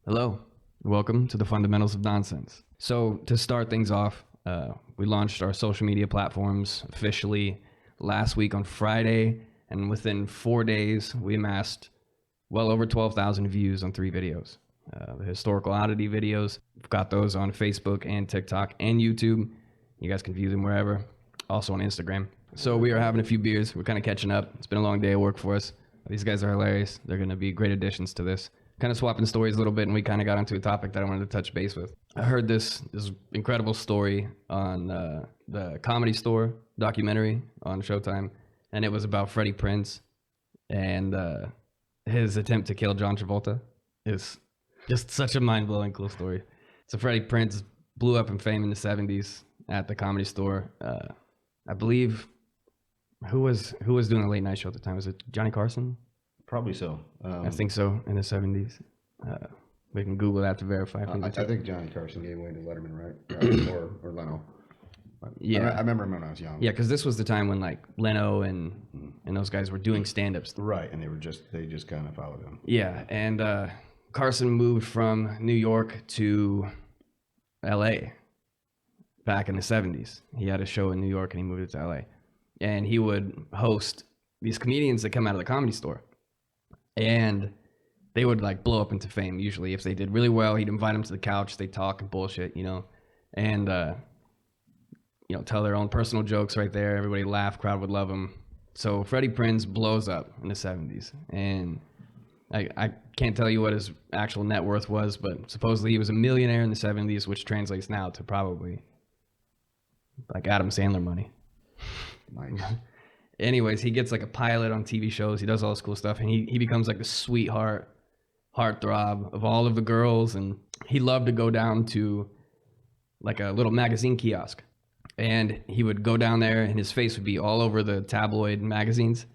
Hello, welcome to the Fundamentals of Nonsense. So to start things off, we launched our social media platforms officially last week on Friday, and within 4 days, we amassed well over 12,000 views on 3 videos. The historical oddity videos, we've got those on Facebook and TikTok and YouTube. You guys can view them wherever, also on Instagram. So we are having a few beers. We're kind of catching up. It's been a long day of work for us. These guys are hilarious. They're going to be great additions to this. Kind of swapping stories a little bit, and we kind of got onto a topic that I wanted to touch base with. I heard this incredible story on the Comedy Store documentary on Showtime, and it was about Freddie Prinze and his attempt to kill John Travolta. It's just such a mind-blowing cool story. So Freddie Prinze blew up in fame in the 70s at the Comedy Store. I believe, who was doing a late night show at the time? Was it Johnny Carson? Probably so. I think so, in the 70s. We can Google that to verify. I think Johnny Carson gave way to Letterman, right? or Leno. Yeah. I remember him when I was young. Yeah, because this was the time when like Leno and those guys were doing stand-ups. Right, and they just kind of followed him. Yeah, and Carson moved from New York to L.A. back in the 70s. He had a show in New York and he moved it to L.A. And he would host these comedians that come out of the Comedy Store. And they would like blow up into fame. Usually if they did really well, he'd invite them to the couch. They'd talk and bullshit, and, tell their own personal jokes right there. Everybody laugh, crowd would love him. So Freddie Prinze blows up in the 70s. And I can't tell you what his actual net worth was, but supposedly he was a millionaire in the 70s, which translates now to probably like Adam Sandler money. Nice. Anyways, he gets like a pilot on TV shows. He does all this cool stuff, and he becomes like the sweetheart, heartthrob of all of the girls. And he loved to go down to like a little magazine kiosk, and he would go down there, and his face would be all over the tabloid magazines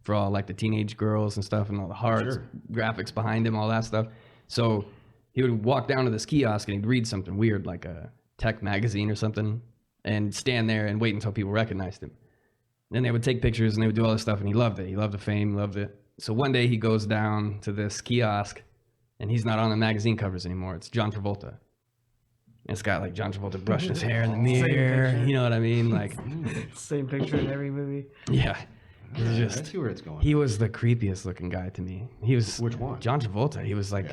for all like the teenage girls and stuff, and all the hearts, graphics behind him, all that stuff. So he would walk down to this kiosk and he'd read something weird, like a tech magazine or something, and stand there and wait until people recognized him. Then they would take pictures and they would do all this stuff, and he loved it. He loved the fame, loved it. So one day he goes down to this kiosk, and he's not on the magazine covers anymore. It's John Travolta. And it's got like John Travolta brushing his hair in the mirror. You know what I mean? Like same picture in every movie. Yeah. I see where it's going. He was the creepiest looking guy to me. He was Which one? John Travolta. He was like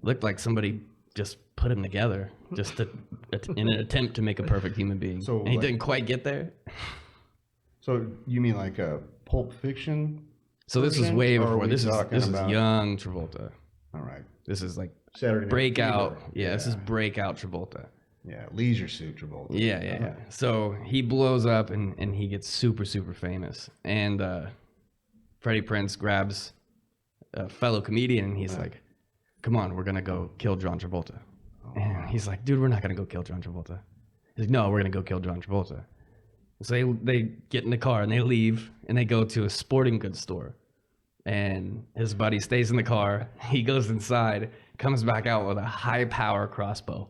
looked like somebody just put him together just in an attempt to make a perfect human being. So and he didn't quite get there. So you mean like a Pulp Fiction? So this was way before. This is about young Travolta. All right. This is like Saturday Night breakout. Fever. Yeah, this is breakout Travolta. Yeah, Leisure Suit Travolta. Yeah. So he blows up and he gets super, super famous. And Freddie Prinze grabs a fellow comedian and he's like, come on, we're going to go kill John Travolta. And he's like, dude, we're not going to go kill John Travolta. He's like, no, we're going to go kill John Travolta. So they get in the car and they leave and they go to a sporting goods store. And his buddy stays in the car. He goes inside, comes back out with a high power crossbow.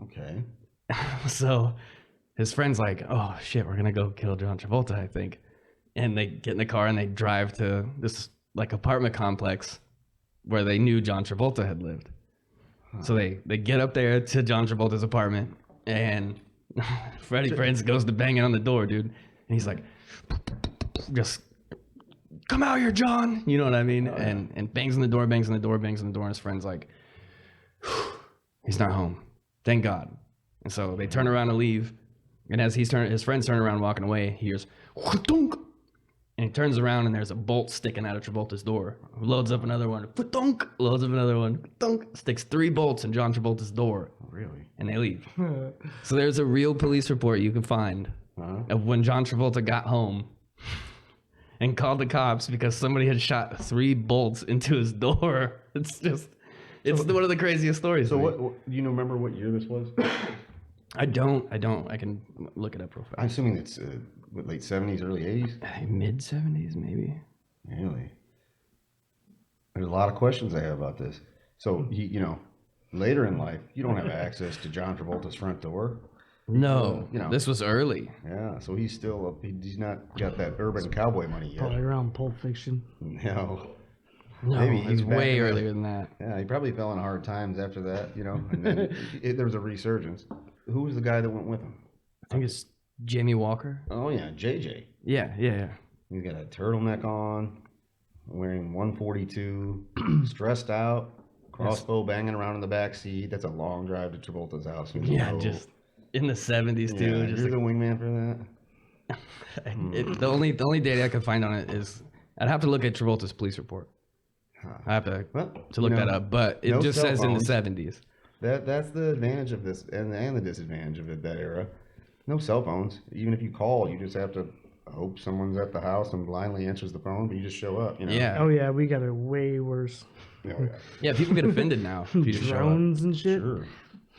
Okay. So his friend's like, oh shit, we're gonna go kill John Travolta, I think. And they get in the car and they drive to this like apartment complex where they knew John Travolta had lived. So they get up there to John Travolta's apartment, and Freddie Prinze goes to banging on the door, dude. And he's like, just come out here, John. You know what I mean? And bangs on the door, bangs on the door, bangs on the door. And his friend's like, he's not home. Thank God. And so they turn around to leave. And as his friends turn around walking away, he hears, "Dunk!" And he turns around and there's a bolt sticking out of Travolta's door. Loads up another one. "Dunk!" Loads up another one. "Dunk!" Sticks 3 bolts in John Travolta's door. Really? And they leave. So there's a real police report you can find of when John Travolta got home and called the cops because somebody had shot 3 bolts into his door. It's one of the craziest stories. So what do you remember what year this was? I don't. I can look it up real fast. I'm assuming it's late 70s, early 80s? Mid 70s, maybe. Really? There's a lot of questions I have about this. So, later in life, you don't have access to John Travolta's front door. No, this was early. Yeah, so he's still he's not got that urban cowboy money yet. Probably around Pulp Fiction. No. No, Maybe it's he's back way in the- earlier than that. Yeah, he probably fell in hard times after that, and then there was a resurgence. Who was the guy that went with him? I think it's Jamie Walker. Oh yeah, JJ. Yeah. He's got a turtleneck on, wearing 142, stressed out, crossbow banging around in the back seat. That's a long drive to Travolta's house. Yeah, just in the 70s too. Yeah, Just you're the wingman for that. the only data I could find on it is I'd have to look at Travolta's police report. I have to look that up, but it no just cell says phones. in the 70s. That's the advantage of this, and the disadvantage of that era. No cell phones. Even if you call, you just have to hope someone's at the house and blindly answers the phone, but you just show up. Yeah. Oh yeah, we got it way worse. Oh, yeah. Yeah, people get offended now if you just show up. Drones and shit. Sure.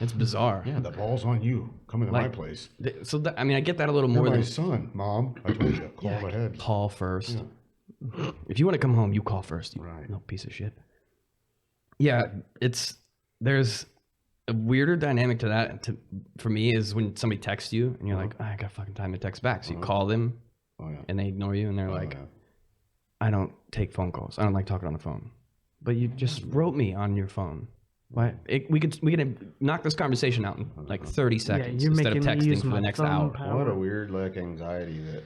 It's bizarre. Yeah, the ball's on you. Come into my place. So I mean, I get that a little You're more my than son, Mom. I told you. Call ahead. call first. If you want to come home, you call first. You Right. no piece of shit. Yeah, there's a weirder dynamic to that. For me, is when somebody texts you and you're like, I got fucking time to text back. So you call them Oh yeah. and they ignore you and they're like, I don't take phone calls. I don't like talking on the phone. But you just wrote me on your phone. Why? We could knock this conversation out in like 30 seconds you're instead of making me texting use for the my next thumb hour. power. What a weird anxiety that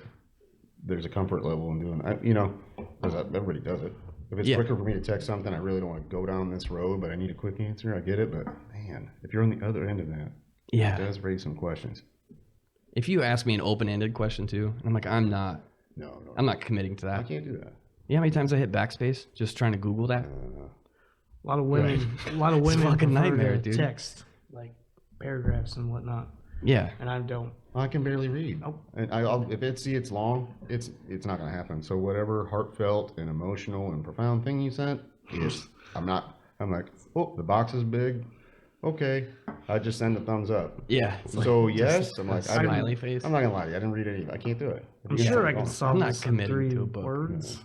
there's a comfort level in doing. Because everybody does it. If it's quicker for me to text something, I really don't want to go down this road, but I need a quick answer. I get it, but man, if you're on the other end of that, Yeah. it does raise some questions. If you ask me an open-ended question too, I'm like, I'm not committing to I that. can't do that. You know how many times I hit backspace just trying to Google that? A lot of women, fucking prefer nightmare, to dude. text like paragraphs and whatnot, Yeah. and I don't. I can barely read. And if it's long, it's not going to happen. So whatever heartfelt and emotional and profound thing you sent, I'm like, oh, the box is big. Okay, I just send a thumbs up. Yeah. So yes, I'm like, smiley face. I'm not gonna lie to you, I didn't read any. I can't do it. I'm sure I can solve I'm not this in committing 3 to a book. words.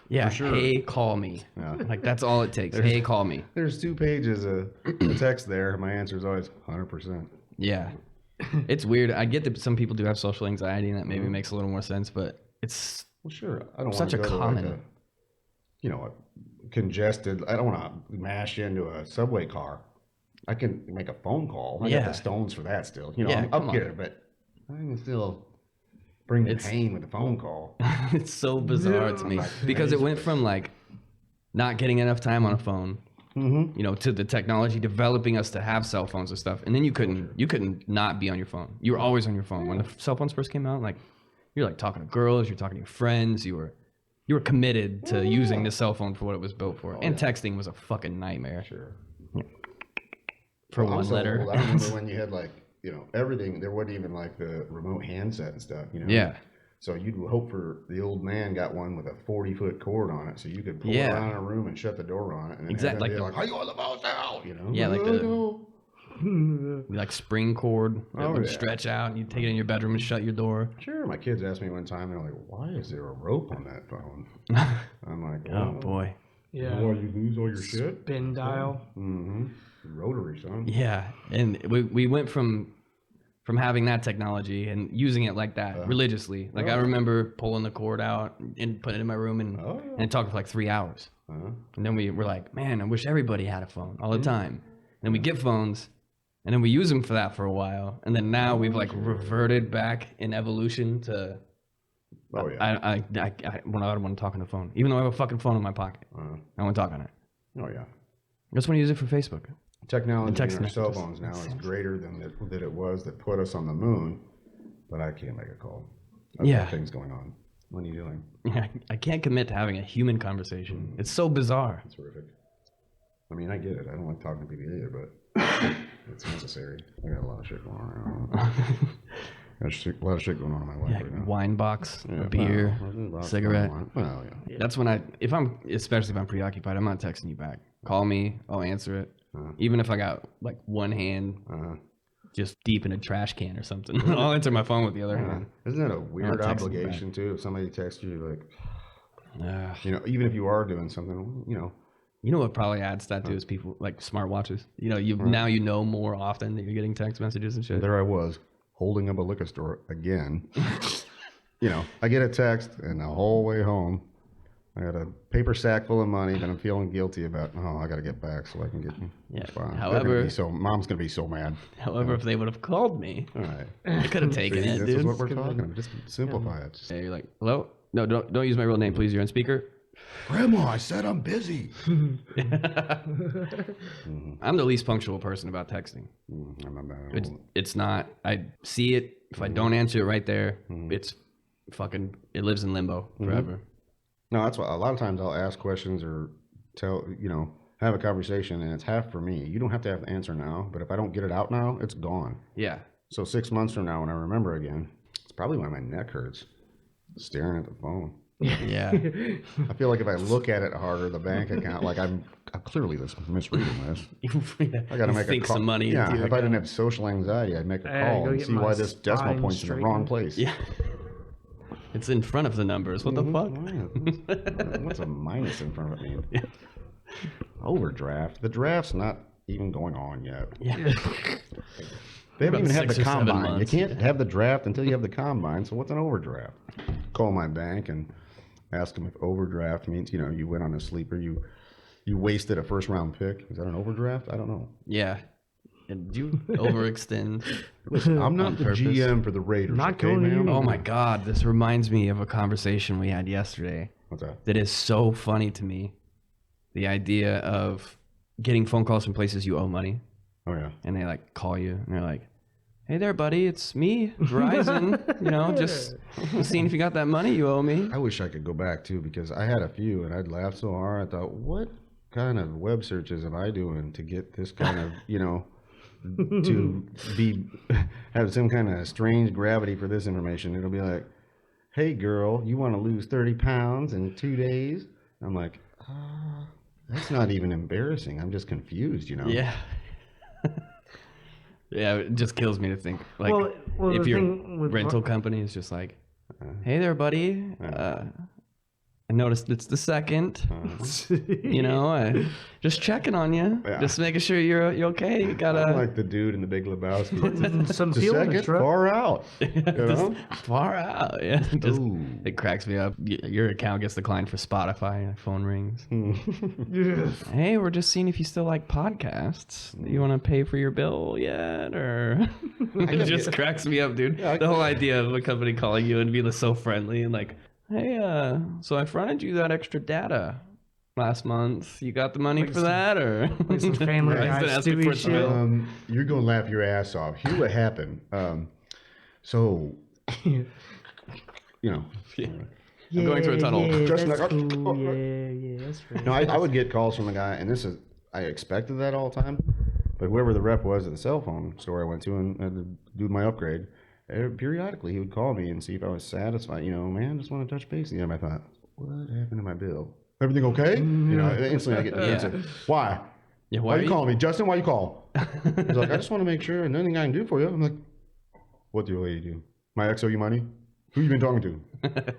Yeah. sure. Hey, call me. Yeah. Like that's all it takes. Hey, call me. There's 2 pages of text there. My answer is always 100%. Yeah. It's weird. I get that some people do have social anxiety and that maybe makes a little more sense, but it's Well, sure. I don't Such want a to go common- to like a congested. I don't want to mash into a subway car. I can make a phone call. I got Yeah. the stones for that still. Yeah, I'm come up on. here, but I can still bring the pain with the phone call. it's so bizarre to me because it went from like not getting enough time on a phone, to the technology developing us to have cell phones and stuff, and then you couldn't not be on your phone. You were always on your phone when the cell phones first came out. Like you're like talking to girls, you're talking to your friends, you were committed to using the cell phone for what it was built for, and texting was a fucking nightmare. Sure. For I'm one so letter. old. I remember when you had everything. There wasn't even like the remote handset and stuff. Yeah. So you'd hope for the old man got one with a 40-foot cord on it, so you could pull Yeah. it around a room and shut the door on it. And then Exactly, have them like be like, "How you on the phone now?" Yeah, like the- no. Like spring cord that Oh, would yeah. stretch out, and you take it in your bedroom and shut your door. Sure, my kids asked me one time, they're like, "Why is there a rope on that phone?" I'm like, Oh boy. Yeah. Well, you lose all your shit. Spin dial. Mm-hmm. Rotary, son. Yeah, and we went from having that technology and using it like that religiously. Like I remember pulling the cord out and putting it in my room and talking for like 3 hours. And then we were like, man, I wish everybody had a phone all the time. And then we get phones, and then we use them for that for a while, and then now we've like reverted back in evolution to. Oh yeah. I don't want to talk on the phone, even though I have a fucking phone in my pocket. I want to talk on it. Oh yeah. I just want to use it for Facebook. Technology text in our cell messages. phones now is greater than that it was that put us on the moon, but I can't make a call. I've Yeah. got things going on. What are you doing? I can't commit to having a human conversation. It's so bizarre. It's horrific. I mean, I get it. I don't like talking to people either, but it's necessary. I got a lot of shit going on. Got a lot of shit going on in my life Yeah, right now. wine box, Yeah, a beer, well, cigarette. Well, yeah. That's when especially if I'm preoccupied, I'm not texting you back. Call me, I'll answer it. Even if I got like one hand just deep in a trash can or something, I'll answer my phone with the other hand. Isn't that a weird text them obligation too? If somebody texts you, like, Uh, even if you are doing something, you know what probably adds that to is people like smartwatches. Now you know more often that you're getting text messages and shit. there I was holding up a liquor store again. I get a text, and the whole way home, I got a paper sack full of money that I'm feeling guilty about. Oh, I got to get back so I can get. Yeah. Fine. However, Mom's gonna be so mad. however, if they would have called me, All right. I could have taken See, it, this dude. is what we're talking about. Just simplify it. Just, Yeah, you're like, hello? No, don't use my real name, please. You're on speaker. Grandma, I said I'm busy. I'm the least punctual person about texting. I'm not bad. It's not. I see it. If I don't answer it right there, it's fucking. It lives in limbo forever. No, that's why a lot of times I'll ask questions or have a conversation, and it's half for me. You don't have to have the answer now, but if I don't get it out now, it's gone. Yeah. So 6 months from now, when I remember again, it's probably why my neck hurts, staring at the phone. Yeah. I feel like if I look at it harder, the bank account, like I'm clearly misreading this. I got to make think a call. some money. Yeah, into your if I didn't account. have social anxiety, I'd make a I call go and get see my why this decimal spine point's in the wrong place. Yeah. It's in front of the numbers. What the fuck? What's a minus in front of me? Overdraft. The draft's not even going on yet. Yeah. They haven't even had 6 the or 7 combine. You months. can't have the draft until you have the combine. So what's an overdraft? Call my bank and ask them if overdraft means you went on a sleeper. You wasted a first round pick. Is that an overdraft? I don't know. Yeah. And you overextend. Listen, I'm not On the purpose. GM for the Raiders. Not okay, going to ma'am? you. Oh my God. This reminds me of a conversation we had yesterday What's that? that is so funny to me. The idea of getting phone calls from places you owe money. Oh yeah. And they like call you and they're like, hey there, buddy, it's me, Verizon. Just seeing if you got that money you owe me. I wish I could go back too, because I had a few and I'd laugh so hard. I thought, what kind of web searches am I doing to get this kind of, to have some kind of strange gravity for this information? It'll be like, hey girl, you want to lose 30 pounds in 2 days? I'm like, that's not even embarrassing. I'm just confused, Yeah. Yeah, it just kills me to think. Like, well, if the your thing with rental company is just like, hey there, buddy. I noticed it's the second. Just checking on you. Yeah. Just making sure you're okay. You I'm gotta like the dude in the Big Lebowski. putting some The fuel in the second, truck. far out. just far out. Yeah, just Ooh. it cracks me up. Your account gets declined for Spotify. Your phone rings. Yeah. Hey, we're just seeing if you still like podcasts. Do you want to pay for your bill yet, or it just cracks me up, dude. Yeah, The whole idea of a company calling you and being so friendly and like, hey, so I fronted you that extra data last month. You got the money for that, or some Family Right, Guy, asking Stewie for a shit. bill. You're gonna laugh your ass off. Here's what happened. So, Yeah. I'm going through a tunnel. Yeah, Just that's like- cool. Yeah, that's fair. No, I would get calls from the guy, and I expected that all the time. But whoever the rep was at the cell phone store I went to and had to do my upgrade, periodically he would call me and see if I was satisfied. Man, just want to touch base. And I thought, what happened to my bill? Everything okay? Instantly I get defensive. Why? Yeah, Why you you calling me, Justin? Why you call? He's like, I just want to make sure, and nothing I can do for you. I'm like, what do you do? My ex owe you money? Who you been talking to?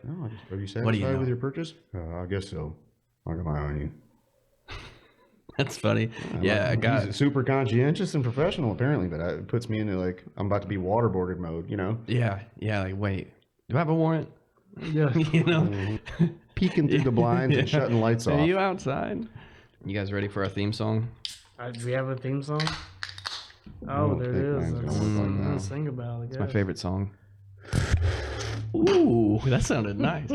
No, are you satisfied What do you know? with your purchase? I guess so. I'll get my eye on you. That's fundy. Yeah, I got. He's super conscientious and professional, apparently, but it puts me into like I'm about to be waterboarded mode. Yeah. Like, wait, do I have a warrant? Yeah. Peeking through the blinds and shutting lights Are off. you outside? You guys ready for our theme song? Do we have a theme song? I Oh, don't there think it is. mine's gonna Let's, work like let's that. think about it. It's my favorite song. Ooh, that sounded nice.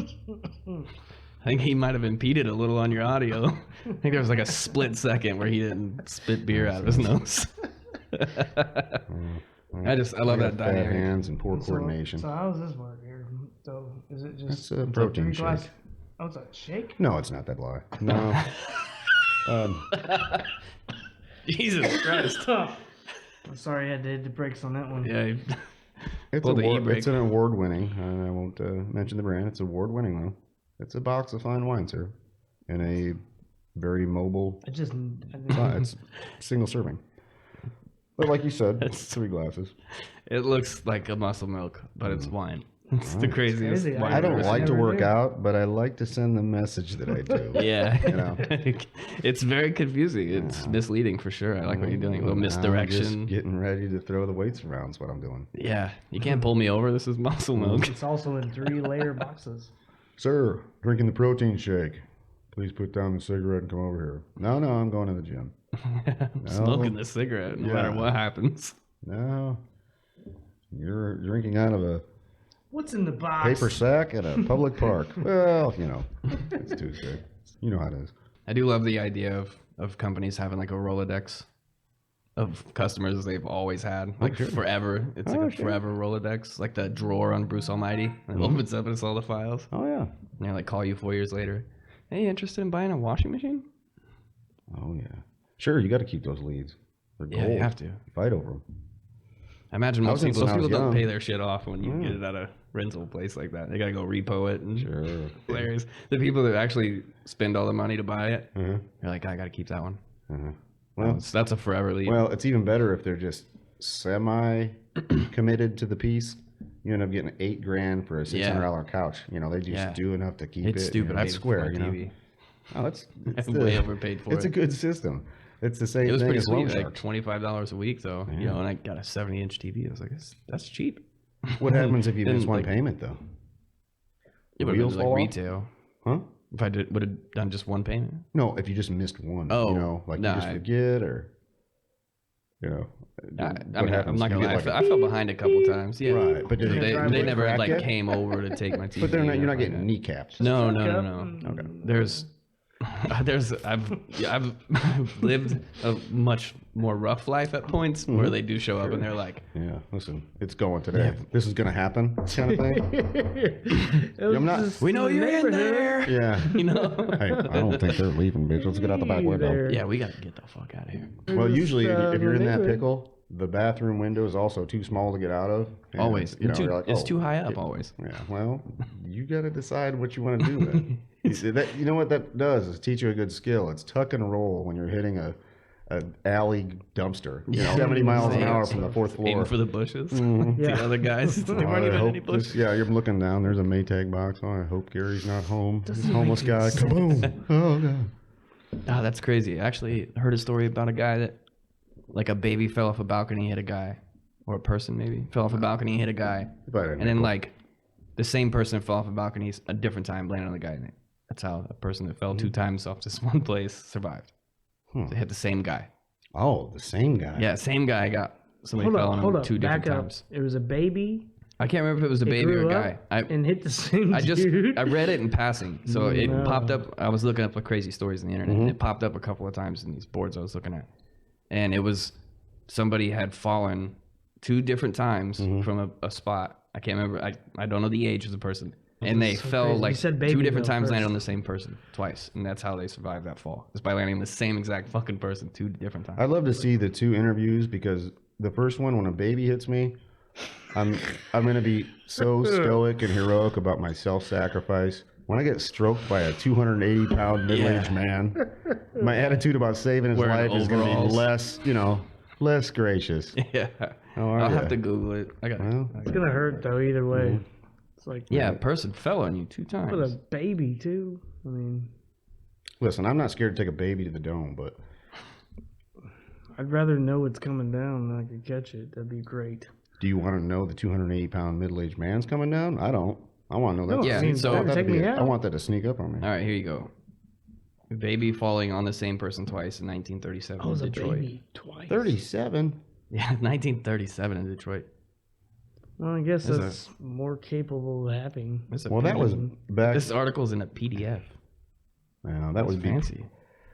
I think he might have impeded a little on your audio. I think there was like a split second where he didn't spit beer out of his nose. I love that got fat dynamic. hands and poor coordination. So how does this work here? So is it just That's a protein three shake. glass? Oh, it's a shake? No, it's not that lie. No. Jesus Christ. I'm sorry I had to hit the brakes on that one. Yeah. It's, Pull the e-brake. it's an award-winning. I won't mention the brand. It's award-winning though. It's a box of fine wine, sir, in a very mobile. I just. It's single serving. But like you said, That's- it's 3 glasses. It looks like a muscle milk, but it's wine. It's the craziest crazy. wine I don't I've ever like to never work knew. out, but I like to send the message that I do. seen. Yeah. You know. It's very confusing. It's misleading for sure. I like what you're doing. A little I'm misdirection. just getting ready to throw the weights around is what I'm doing. Yeah. You can't pull me over. This is muscle milk. It's also in 3-layer boxes. Sir, drinking the protein shake. please put down the cigarette and come over here. No, I'm going to the gym. I'm smoking this cigarette no matter what happens. No, you're drinking out of a What's in the box? paper sack at a public park. Well, it's Tuesday. You know how it is. I do love the idea of companies having like a Rolodex of customers they've always had, like forever. It's like a forever Rolodex, like the drawer on Bruce Almighty. It opens up and it's all the files. Oh, yeah. And they like call you 4 years later. Hey, interested in buying a washing machine? Oh, yeah. Sure, you got to keep those leads. They're gold. Yeah, you have to. You fight over them. I imagine most people don't young. pay their shit off when you get it at a rental place like that. They got to go repo it and hilarious. The people that actually spend all the money to buy it, they're like, I got to keep that one. Well, that's a forever lead. Well, it's even better if they're just semi-committed to the piece. You end up getting $8,000 for a $600 couch. They just do enough to keep it. It's stupid. That's square. TV. Oh, it's way overpaid for it. It's a good system. It's the same It was thing pretty as sweet, loan like sharks. $25 a week though. And I got a 70-inch TV. I was like, that's cheap. What happens if you miss one like, payment though? It would have been like retail. Huh? If I would have done just one payment. No, if you just missed one. Oh, you just forget or. I mean, I'm not gonna lie. I fell behind a couple times. Yeah, right. But they never like came over to take my TV. But you're not getting kneecapped. No. Okay. I've lived a much more rough life at points where they do show up and they're like, yeah, listen, it's going today. This is gonna happen, kind of thing. We know you're in there. Yeah. Hey, I don't think they're leaving, bitch. Let's get out the back window. Yeah, we gotta get the fuck out of here. Well, usually if you're in that pickle, the bathroom window is also too small to get out of. And, always. It's too high up always. Yeah. Well, you got to decide what you want to do then. You know what that does is teach you a good skill. It's tuck and roll when you're hitting a alley dumpster. 70 miles an hour from the fourth floor. Aiming for the bushes. The other guys. They weren't even any bushes. You're looking down. There's a Maytag box. Oh, I hope Gary's not home. Homeless guy. Kaboom. Oh, God. Oh, that's crazy. I actually heard a story about a guy that, like, a baby fell off a balcony, hit a guy, or a person maybe fell off a balcony, hit a guy, and then like the same person fell off a balcony a different time, landed on the guy. That's how a person that fell 2 times off this one place survived. They hit the same guy. Oh, the same guy. Yeah, same guy got somebody fell on him 2 different times. It was a baby. I can't remember if it was a baby or a guy. And hit the same I dude. I read it in passing, so it popped up. I was looking up like crazy stories on the internet, and it popped up a couple of times in these boards I was looking at, and it was somebody had fallen 2 different times from a spot. I can't remember. I don't know the age of the person, and they fell like 2 different times, landed on the same person twice, and that's how they survived that fall. Is by landing on the same exact fucking person 2 different times. I'd love to see the 2 interviews because the first one, when a baby hits me, I'm gonna be so stoic and heroic about my self-sacrifice. When I get stroked by a 280-pound middle-aged man, my attitude about saving his life is gonna be less gracious. Yeah, I'll have to Google it. It's gonna hurt though either way. It's like a person fell on you 2 times. With a baby too. I mean, listen, I'm not scared to take a baby to the dome, but I'd rather know it's coming down than I could catch it. That'd be great. Do you want to know the 280-pound middle-aged man's coming down? I don't. I want to know that. Yeah, I want that to sneak up on me. All right, here you go. Baby falling on the same person twice in 1937 in Detroit. Baby twice. 37? Yeah, 1937 in Detroit. Well, I guess that's more capable of happening. Well, that was back. This article's in a PDF. Wow, that was fancy.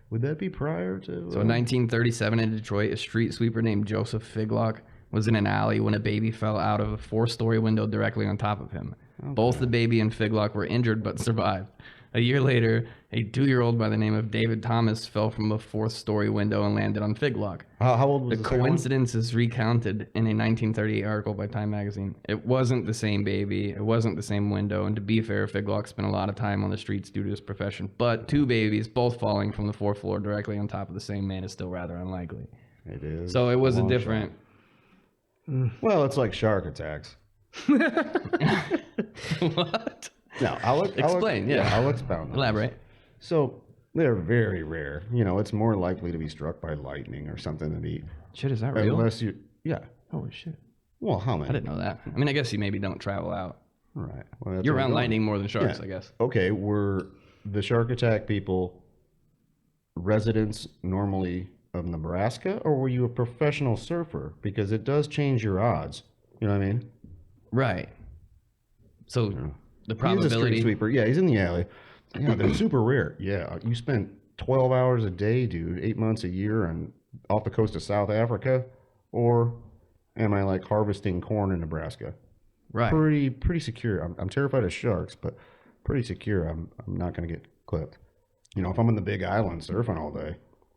Would that be prior to? So in 1937 in Detroit, a street sweeper named Joseph Figlock was in an alley when a baby fell out of a 4-story window directly on top of him. Okay. Both the baby and Figlock were injured but survived. A year later, a 2-year-old by the name of David Thomas fell from a 4th-story window and landed on Figlock. How old was the coincidence is recounted in a 1938 article by Time magazine. It wasn't the same baby. It wasn't the same window. And to be fair, Figlock spent a lot of time on the streets due to his profession. But 2 babies, both falling from the 4th floor directly on top of the same man, is still rather unlikely. It is. So it was a different... Well, it's like shark attacks. What? No, I'll explain. I'll expound. Elaborate. So they're very rare. It's more likely to be struck by lightning or something than eat. Shit, is that real? Unless you, Holy shit. Well, how many? I didn't know that. I mean, I guess you maybe don't travel out. Right. Well, you're around lightning more than sharks, I guess. Okay, we're the shark attack people residents normally of Nebraska, or were you a professional surfer? Because it does change your odds. You know what I mean? Right. So the He's a street probability. sweeper. Yeah, he's in the alley. Yeah, they're super rare. Yeah, you spent 12 hours a day, dude, 8 months a year, and off the coast of South Africa, or am I like harvesting corn in Nebraska? Right. Pretty secure. I'm terrified of sharks, but pretty secure. I'm not gonna get clipped. You know, if I'm in the Big Island surfing all day,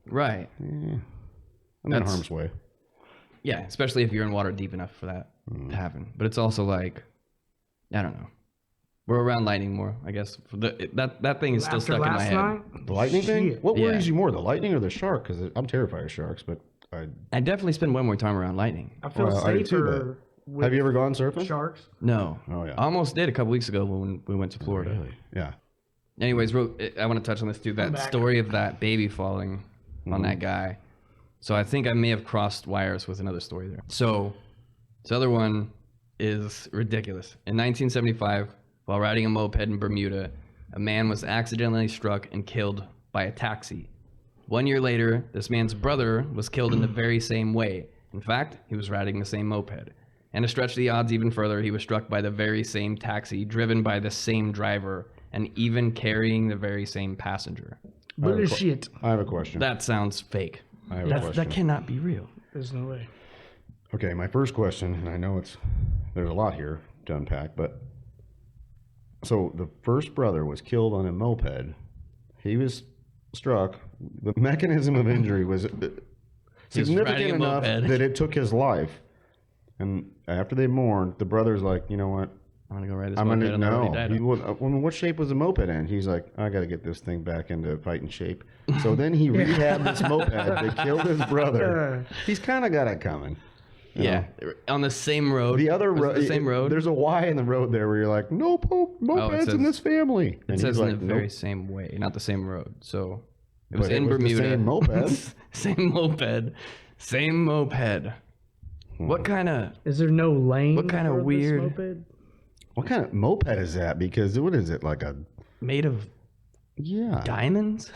Right. I'm in That's- harm's way. Yeah, especially if you're in water deep enough for that to happen. But it's also like, I don't know. We're around lightning more, I guess. That thing is still After stuck in my last head. night, The lightning thing? Shit. What Yeah. worries you more, the lightning or the shark? Because I'm terrified of sharks, but I definitely spend way more time around lightning. I feel Well, I do too, safer with have you ever gone surfing? sharks. No. Oh, yeah. I almost did a couple weeks ago when we went to Florida. Yeah. Anyways, I want to touch on this too. That back. story of that baby falling on that guy. So I think I may have crossed wires with another story there. So this other one is ridiculous. In 1975, while riding a moped in Bermuda, a man was accidentally struck and killed by a taxi. 1 year later, this man's brother was killed in the very same way. In fact, he was riding the same moped. And to stretch the odds even further, he was struck by the very same taxi, driven by the same driver, and even carrying the very same passenger. Bullshit. I have a question. That sounds fake. I have a That question. cannot be real. There's no way. Okay, my first question, and I know there's a lot here to unpack, but so the first brother was killed on a moped. He was struck. The mechanism of injury was riding significant a enough moped. that it took his life. And after they mourned, the brother's like, you know what? I'm gonna go ride this I'm moped. gonna and I already know. died. He would, I mean, what shape was the moped in? He's like, I got to get this thing back into fighting shape. So then he rehabbed this moped that killed his brother. He's kind of got it coming. you Yeah, know? on the same road. The other Was it road, the same road. There's a Y in the road there where you're like, no mopeds says- in this family. It says in like, the very same way, not the same road. So it was But it in was the Bermuda. same moped. Same moped. Same moped. What kind of? Is there no lane? What kinda for this weird- moped? What kind of moped is that? Because what is it, like a, Made of yeah, diamonds?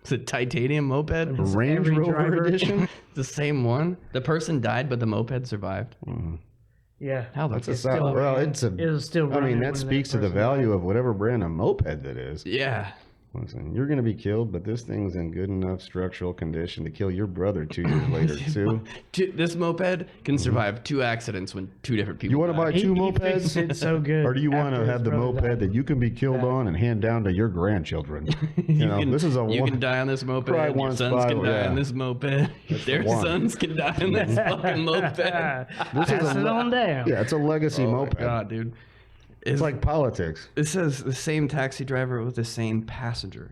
It's a titanium moped. Range every Rover driver- edition? The same one. The person died, but the moped survived. Yeah. How the That's a It's sound. still Well, ran. it's a. It was still I mean, running that when speaks to the person value died. of whatever brand of moped that is. Yeah. Listen, you're going to be killed, but this thing's in good enough structural condition to kill your brother 2 years later, too. This moped can survive 2 accidents when 2 different people. You want to die. buy 2 He fixed mopeds? it so good. Or do you want to after his have the brother moped died. that you can be killed on and hand down to your grandchildren? You know, this is a You one. can die on this moped. Cry Your once, sons can five, die yeah. on this moped. Their one. sons can die on this fucking moped. Pass it on down. Yeah, it's a legacy moped. God, dude. It's like politics. It says the same taxi driver with the same passenger.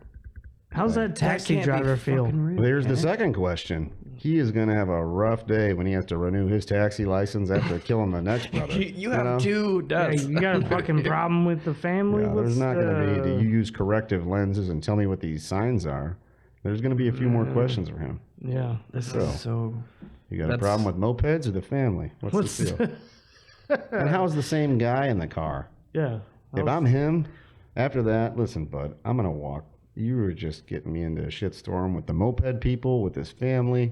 How's that taxi can't be driver feel? fucking real, There's the man. second question. He is going to have a rough day when he has to renew his taxi license after killing the next brother. You have know? 2 Yeah, deaths. you got a fucking problem with the family? Yeah, there's What's not going to be. the- Do you use corrective lenses and tell me what these signs are? There's going to be a few more questions for him. Yeah. This So. is so. You got a That's- problem with mopeds or the family? What's the deal? And how's the same guy in the car? Yeah. If I'm him, after that, listen, bud, I'm going to walk. You were just getting me into a shitstorm with the moped people, with his family.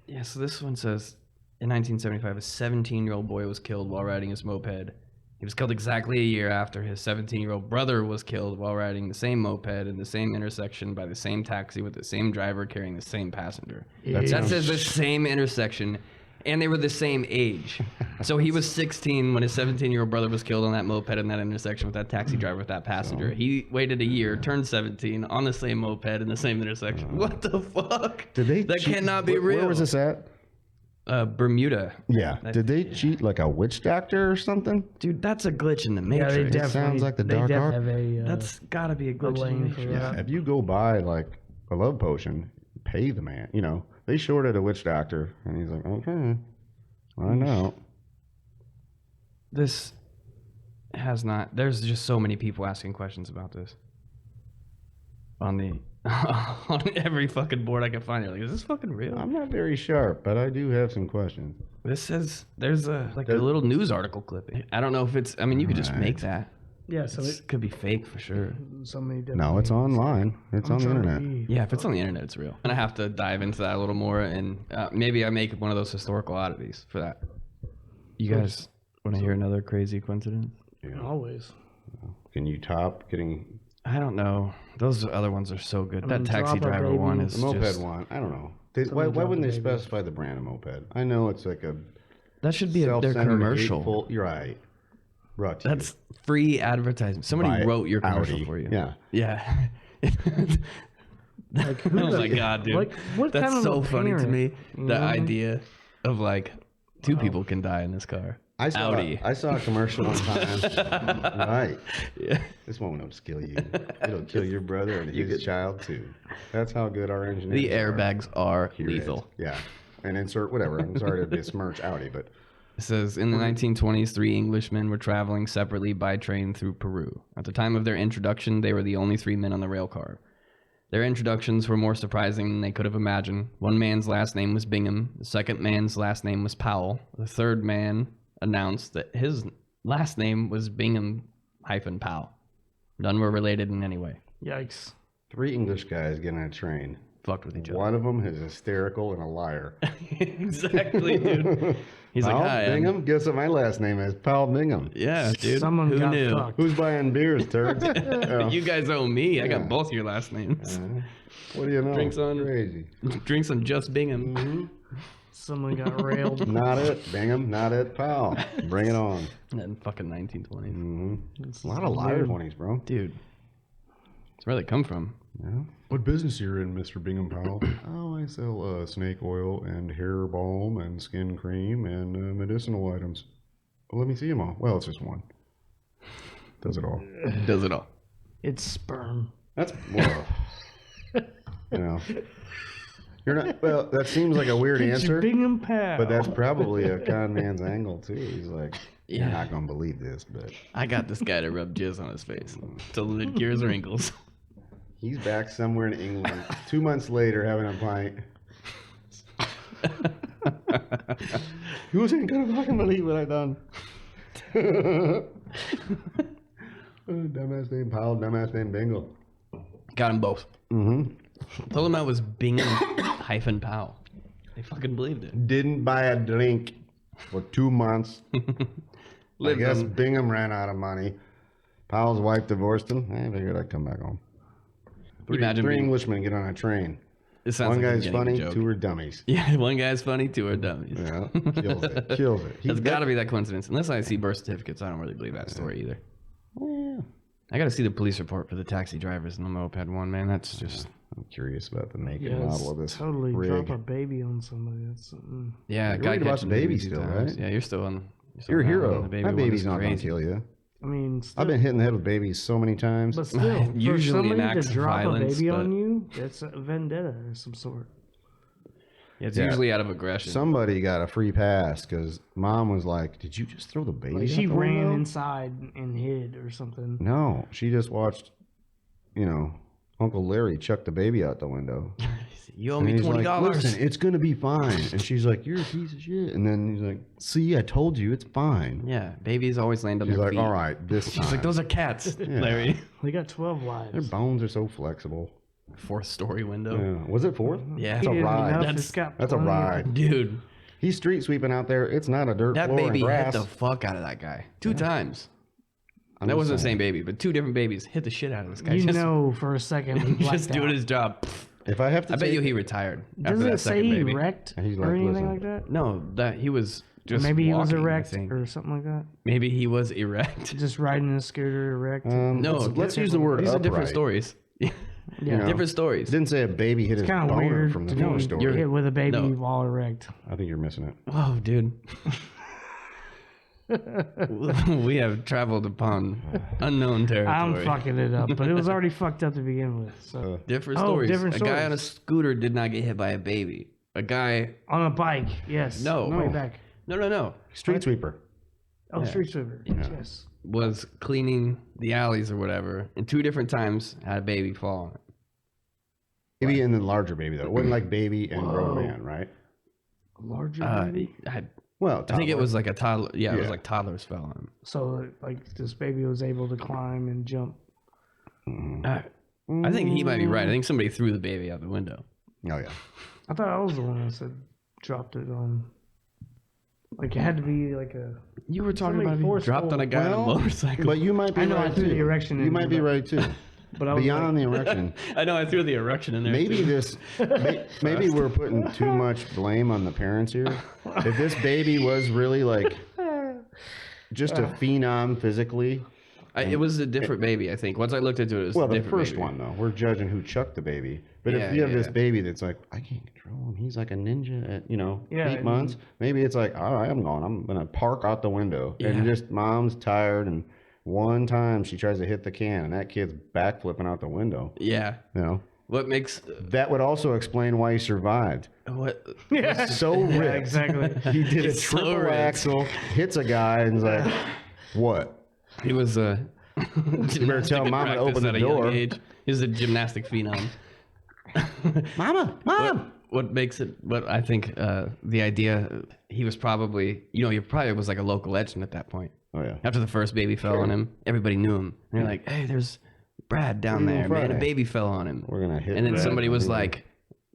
Yeah, so this one says in 1975, a 17-year-old boy was killed while riding his moped. He was killed exactly a year after his 17-year-old brother was killed while riding the same moped in the same intersection by the same taxi with the same driver carrying the same passenger. That That says the same intersection, and they were the same age. So he was 16 when his 17-year-old brother was killed on that moped in that intersection with that taxi driver with that passenger. He waited a year, turned 17 on the same moped in the same intersection. What the fuck? Did they That cheat- cannot be where, real. Where was this at? Bermuda. Yeah. Did they cheat like a witch doctor or something? Dude, that's a glitch in the Yeah, Matrix. they definitely. sounds like the they dark arc. have a. That's gotta be a glitch in lane the for Matrix. that. If you go buy like a love potion, pay the man. You know, they shorted a witch doctor, and he's like, okay, I know. This has not. There's just so many people asking questions about this. On the on every fucking board I can find. You're like, is this fucking real? I'm not very sharp, but I do have some questions. This says there's a little news article clip. I don't know if it's. I mean, you could just make Alright. that. Yeah, so It could be fake for sure. somebody No, it's online. It's on the internet. Yeah, if it's on the internet, it's real. And I have to dive into that a little more, and maybe I make one of those historical oddities for that. You guys want to hear another crazy coincidence? Yeah. Always. Can you top getting I don't know. Those other ones are so good. I That mean, taxi drop a driver baby. one is the moped just... one? I don't know. Why Someone wouldn't they drop a baby. specify the brand of moped? I know it's like a That should be their self-centered, commercial. hateful. You're right. Brought to That's free advertisement. Somebody by wrote your commercial Audi. for you. Yeah. Yeah. Like, Oh my god, dude. Like, what That's kind of so a funny to parent, me. you The know what I mean? idea of like two people can die in this car. I saw Audi. I saw a commercial one time. Right. Yeah. This won't kill you. It'll kill your brother and his child too. That's how good our engineers The airbags are Here it is. lethal. Yeah. And insert whatever. I'm sorry to besmirch Audi, but It says in the 1920s, 3 Englishmen were traveling separately by train through Peru. At the time of their introduction, they were the only 3 men on the rail car. Their introductions were more surprising than they could have imagined. One man's last name was Bingham. The second man's last name was Powell. The third man announced that his last name was Bingham-Powell. None were related in any way. Yikes. 3 English guys get on a train. Fucked with each other. One of them is hysterical and a liar. Exactly, dude. He's Powell like, hi. Bingham? Guess what my last name is? Powell Bingham. Yeah, dude. Someone Who got knew? fucked. Who's buying beers, turds? Yeah. You guys owe me. I Yeah. got both your last names. What do you know? Drinks on- Crazy. Drinks on just Bingham. Someone got railed. Not it, Bingham. Not it, Powell. Bring it on. And then fucking 1920s. Mm-hmm. A lot of liars, 20s, bro. Dude. That's where they come from. Yeah. What business you're in, Mr. Bingham Powell? Oh, I sell snake oil and hair balm and skin cream and medicinal items. Well, let me see them all. Well, it's just one. Does it all. Does it all. It's sperm. That's well, you know. You're not. Well, that seems like a weird It's answer, Bingham Powell. but that's probably a con man's angle too. He's like, you're Yeah. not gonna believe this, but I got this guy to rub jizz on his face till it gears wrinkles. he's back somewhere in England 2 months later having a pint. You wasn't gonna fucking believe what I done. Dumbass named Powell, dumbass named Bingle. Got them both. Mm-hmm. Told him I was Bingham-Powell. They fucking believed it. Didn't buy a drink for 2 months. I Lived guess on- Bingham ran out of money. Powell's wife divorced him. I figured I'd come back home. Imagine Three being- Englishmen get on a train. It sounds One like guy's you're getting funny, a joke. 2 are dummies. Yeah, one guy's funny, 2 are dummies. Yeah, kills it. Kills it. It's got to be that coincidence. Unless I see birth certificates, I don't really believe that story either. Yeah. I got to see the police report for the taxi drivers in the moped one, man. That's just... I'm curious about the make Yeah, and it's model of this totally rig. drop a baby on somebody. That's Yeah, You're guy worried about catching the baby babies a few still, times. right? Yeah, you're still on... You're a on hero. the baby My one. It's baby's not gonna crazy. kill you. I mean, still, I've been hitting the head with babies so many times. but still, Usually for an somebody act to of drop violence, a baby but- on you, that's a vendetta of some sort. Yeah, it's Yeah. usually out of aggression. Somebody got a free pass because mom was like, "Did you just throw the baby?" Like out she the ran window?" inside and hid or something. No, she just watched, Uncle Larry chuck the baby out the window. You owe And me he's $20. like, "Listen, it's gonna be fine." And she's like, "You're a piece of shit." And then he's like, "See, I told you, it's fine." Yeah, babies always land on She's their like, feet. "All right, this She's like, time." those are cats, Larry. We got 12 Their lives. bones are so flexible. 4th story window. Yeah. Was it 4th? Yeah. That's a Easy ride. enough, That's- it's got That's a plenty of- ride. Dude, He's street sweeping out there. It's not a dirt that floor baby and hit grass. the fuck out of that guy. 2 times. I'm That just wasn't the saying. same baby, but 2 different babies hit the shit out of this guy. You just, know for a second he blacked just doing out. his job. If I have to, I bet take you he retired Does after it that say second he baby. wrecked He's or like, anything "Listen." like that? No, that he was just Maybe he was walking, I erect think. or something like that. Maybe he was erect. Just riding a scooter erect. No, let's use the word These are different upright. stories. yeah. know. Different stories. It didn't say a baby hit his Kind of boner weird from the to floor be story. hit with a baby No. while erect. I think you're missing it. Whoa, dude. We have traveled upon unknown territory. I'm fucking it up, but it was already fucked up to begin with. So Different Oh, stories. different A guy on a stories. scooter did not get hit by a baby. A guy. on a bike, yes. No. way back. No. Street sweeper. Oh, street sweeper. Yes. Was cleaning the alleys or whatever, and 2 different times had a baby fall on it. Baby and then larger baby though. It wasn't like baby and grown man, right? Larger baby? Well, I think it was like a toddler. Yeah, it was Yeah. like toddlers fell on him. So, like, this baby was able to climb and jump. I think he might be right. I think somebody threw the baby out the window. Oh yeah. I thought I was the one that said dropped it on. Like, it had to be like a. You were talking Somebody about being dropped on a guy on a motorcycle. But you might be I know I right threw too. the erection You in, might be but- right too. But I was Beyond like, the erection, I know I threw the erection in there. maybe too. this, maybe we're putting too much blame on the parents here. If this baby was really like just a phenom physically. It was a different baby, I think. Once I looked into it, it was Well, a the different first baby. one though, we're judging who chucked the baby. But Yeah, if you have this yeah. baby that's like, I can't control him. He's like a ninja at, Yeah, 8 months. Maybe it's like, all right, I'm going. I'm gonna park out the window. And Yeah. just mom's tired, and one time she tries to hit the can, and that kid's backflipping out the window. Yeah. What makes That would also explain why he survived. what? yeah, So ripped. yeah, exactly. He did a He's so triple ripped. axle, hits a guy, and is like, what? He was a. You better tell mama to open the door. He was a gymnastic phenom. Mom! What makes it? What I think the idea he was probably he probably was like a local legend at that point. Oh yeah. After the first baby fell on him, everybody knew him. And they're like, "Hey, there's Brad down What are you there, doing man. A Friday?" baby fell on him." We're gonna hit. And then Brad. somebody was like,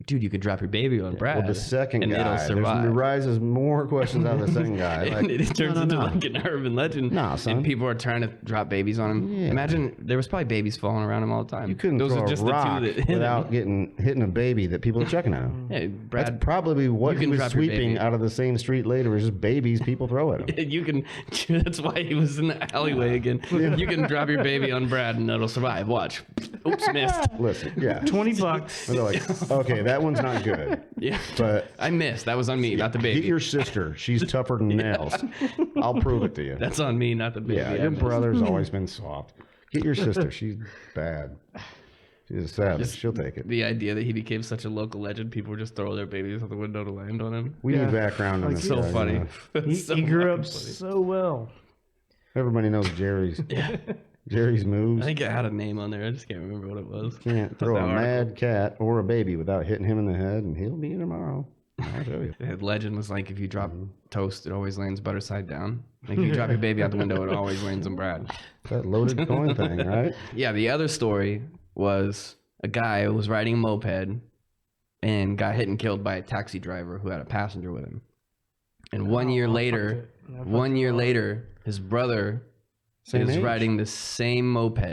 "Dude, you could drop your baby on Brad." Well, the second and guy, it'll there survive. arises more questions out of the second guy. Like, And it turns no, into no. like an urban legend. Nah, son. And people are trying to drop babies on him. Yeah. Imagine there was probably babies falling around him all the time. You couldn't Those throw are a just rock the two that hit without him. hitting a baby that people are checking at him. Hey, That's Brad, probably what you he can was drop your sweeping baby. out of the same street later, was just babies people throw at him. you can. That's why he was in the alleyway again. You can drop your baby on Brad and it'll survive. Watch. Oops, missed. Listen, yeah. $20. And they're like, okay, that one's not good. Yeah, But I missed. That was on me, not the get baby. your sister. She's tougher than nails. I'll prove it to you. That's on me, not the baby. Yeah, I your missed. brother's always been soft. Get your sister. She's bad. She's a savage. She'll take it. The idea that he became such a local legend, people would just throw their babies out the window to land on him. We Yeah. need background on Like, this. So guy, funny. you know. He grew up fucking funny. so well. Everybody knows Jerry's. Jerry's moves. I think it had a name on there. I just can't remember what it was. Can't throw a the article. mad cat or a baby without hitting him in the head, and he'll be here tomorrow. I'll show you. The legend was like if you drop toast, it always lands butter side down. Like if you drop your baby out the window, it always lands on Brad. That loaded coin thing, right? Yeah, the other story was a guy who was riding a moped and got hit and killed by a taxi driver who had a passenger with him. And 1 year later, his brother Same is age. riding the same moped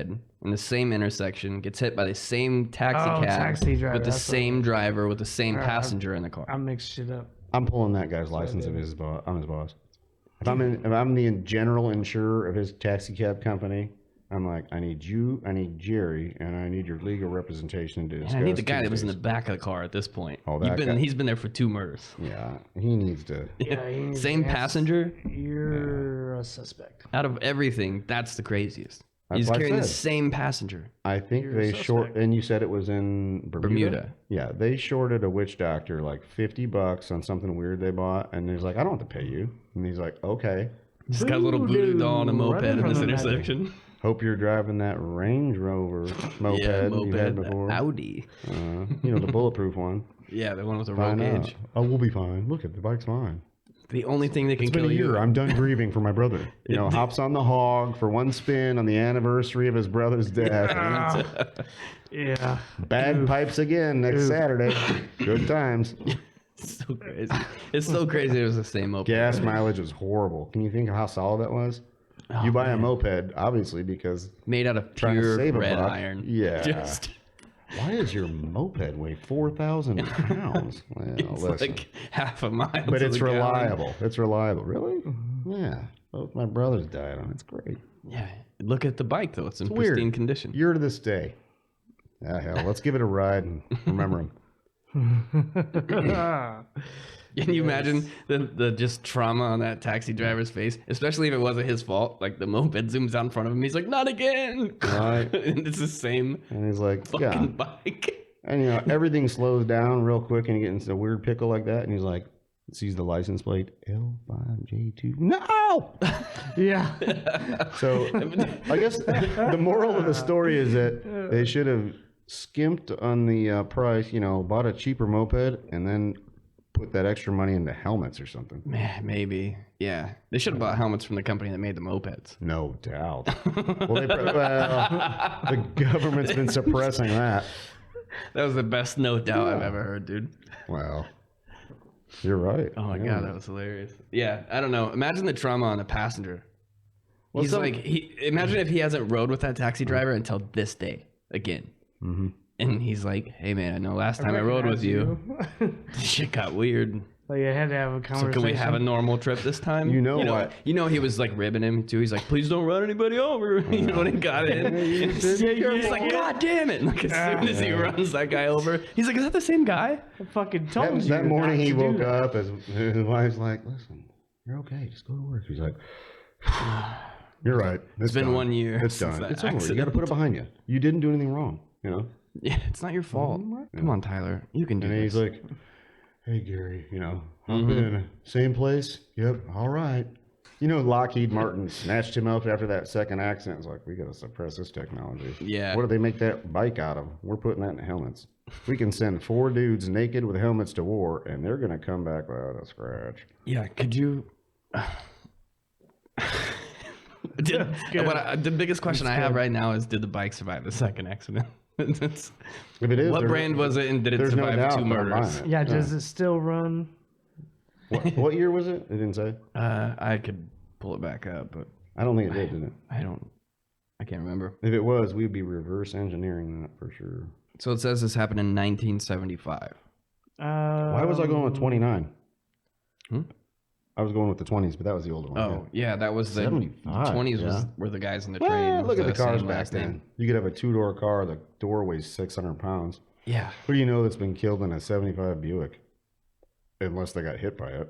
in the same intersection, gets hit by the same taxi Oh, cab taxi driver, with the that's what same driver with the same Alright, passenger in the car. I mixed shit up. I'm pulling that guy's license if I'm his boss. If I'm the general insurer of his taxi cab company, I'm like, I need you, I need Jerry, and I need your legal representation to discuss. And I need the guy that was in the Tuesdays. back of the car at this point. Oh, that guy. He's been there for 2 murders. Yeah, he needs to. Yeah, he needs Same to answer. passenger. You're a suspect. Out of everything, that's the craziest. That's He's what I carrying the said. same passenger. I think You're a they short, suspect. and you said it was in Bermuda. Yeah, they shorted a witch doctor like $50 on something weird they bought, and he's like, I don't have to pay you, and he's like, okay. He's got a little voodoo doll and a moped Running in this from the magic. intersection. Hope you're driving that Range Rover moped you had before. Audi. The bulletproof one. Yeah, the one with the roll Find out. gauge. Oh, we'll be fine. Look at the bike's fine. The only thing that can It's been kill a year. you. I'm done grieving for my brother. Hops on the hog for one spin on the anniversary of his brother's death. Yeah. Bagpipes again next Saturday. Good times. It's so crazy. It's so crazy. It was the same moped. Gas mileage was horrible. Can you think of how solid that was? You buy a moped, obviously, because Made out of trying to pure save a red buck. iron. Yeah. Just why does your moped weigh 4,000 pounds? Well, it's listen. like half a mile. But to it's the gallon. reliable. It's reliable. Really? Yeah. Both my brothers died on it. It's great. Yeah. Look at the bike though. It's in weird. pristine condition. Year to this day. Ah, hell, let's give it a ride and remember him. Can you imagine the just trauma on that taxi driver's face, especially if it wasn't his fault? Like the moped zooms out in front of him, he's like, "Not again!" Right. And it's the same And he's like, fucking yeah. bike. And everything slows down real quick and you get into a weird pickle like that. And he's like, sees the license plate L5J2. No! Yeah. So I guess the moral of the story is that they should have skimped on the price, bought a cheaper moped and then put that extra money into helmets or something. Maybe. Yeah. They should have bought helmets from the company that made the mopeds. No doubt. Well, the government's been suppressing that. That was the best no doubt I've ever heard, dude. Well, you're right. Oh my God, that was hilarious. Yeah, I don't know. Imagine the trauma on the passenger. Well, He's imagine if he hasn't rode with that taxi driver until this day again. Mm-hmm. And he's like, hey man, I know last time I rode with you, shit got weird. Like I had to have a conversation. So can we have a normal trip this time? You know what? You know he was like ribbing him too. He's like, please don't run anybody over. You know, when he got in. He's like, God damn it. Like as soon as he runs that guy over, he's like, is that the same guy? I fucking told you. That morning he woke that. up as his wife's like, listen, you're okay. Just go to work. He's like, you're right. It's been done. 1 year. It's done. It's over. You got to put it behind you. You didn't do anything wrong, you know? Yeah, it's not your fault. Come on, Tyler. You can do and this. he's like, hey, Gary, hop in. Same place? Yep. All right. Lockheed Martin snatched him up after that second accident. It's like, we got to suppress this technology. Yeah. What do they make that bike out of? We're putting that in helmets. We can send 4 dudes naked with helmets to war, and they're going to come back without a scratch. Yeah, could you... the biggest question I have right now is, did the bike survive the second accident? If it is, what brand was it, and did it survive 2 murders? Yeah, does it still run? What year was it? It didn't say. I could pull it back up, but I don't think it did, did it? I can't remember. If it was, we'd be reverse engineering that for sure. So it says this happened in 1975. Why was I going with 29? Hmm? I was going with the 20s, but that was the older one. Oh, yeah, that was the 75, 20s were the guys in the train. Look at the cars same back last then. name. You could have a 2-door car. The door weighs 600 pounds. Yeah. Who do you know that's been killed in a 75 Buick? Unless they got hit by it.